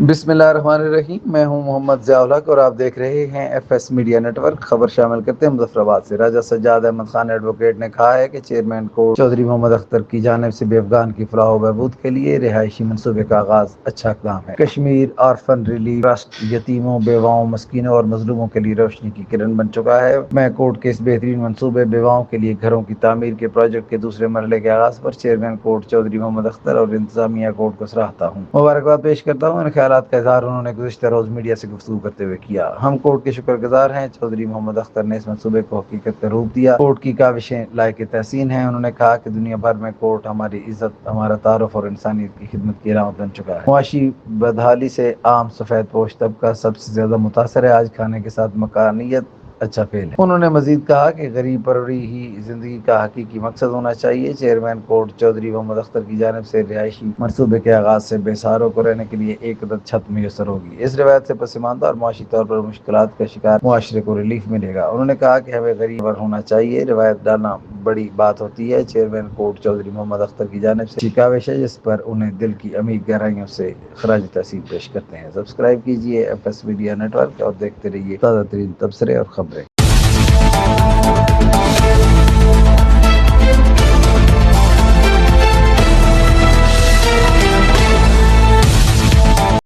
بسم اللہ الرحمن الرحیم، میں ہوں محمد ضیاء الحق اور آپ دیکھ رہے ہیں F S media network. خبر شامل کرتے ہیں مظفر آباد سے۔ راجہ سجاد احمد خان ایڈوکیٹ نے کہا ہے کہ چیئرمین کورٹ چودھری محمد اختر کی جانب سے بے افغان کی فلاح و بہبود کے لیے رہائشی منصوبے کا آغاز اچھا اقدام ہے۔ کشمیر آرفن ریلیف ٹرسٹ یتیموں، بیواؤں، مسکینوں اور مظلوموں کے لیے روشنی کی کرن بن چکا ہے۔ میں کورٹ کے اس بہترین منصوبے بیواؤں کے لیے گھروں کی تعمیر کے پروجیکٹ کے دوسرے مرحلے کے آغاز پر چیئرمین کورٹ چودھری محمد اختر اور انتظامیہ کورٹ کو سراہتا ہوں، مبارکباد پیش کرتا ہوں۔ ان خیالات کا اظہار انہوں نے گزشتہ روز میڈیا سے گفتگو کرتے ہوئے کیا۔ ہم کورٹ کے شکر گزار ہیں، چودھری محمد اختر نے اس منصوبے کو حقیقت کا روپ دیا۔ کورٹ کی کاوشیں لائق تحسین ہیں۔ انہوں نے کہا کہ دنیا بھر میں کورٹ ہماری عزت، ہمارا تعارف اور انسانیت کی خدمت کی علامت بن چکا ہے۔ معاشی بدحالی سے عام سفید پوش طبقہ سب سے زیادہ متاثر ہے۔ آج کھانے کے ساتھ مکانیت اچھا فعل ہے۔ انہوں نے مزید کہا کہ غریب پروری ہی زندگی کا حقیقی مقصد ہونا چاہیے۔ چیئرمین کورٹ چودھری محمد اختر کی جانب سے رہائشی منصوبے کے آغاز سے بے سہاروں کو رہنے کے لیے ایک عدد چھت میسر ہوگی۔ اس روایت سے پسماندہ اور معاشی طور پر مشکلات کا شکار معاشرے کو ریلیف ملے گا۔ انہوں نے کہا کہ ہمیں غریب پر ہونا چاہیے، روایت ڈالنا بڑی بات ہوتی ہے۔ چیئرمین کورٹ چودھری محمد اختر کی جانب سے کاوش ہے جس پر انہیں دل کی عمیق گہرائیوں سے خراج تحسین پیش کرتے ہیں۔ سبسکرائب کیجیے F S media network اور دیکھتے رہیے تازہ ترین تبصرے اور خبریں۔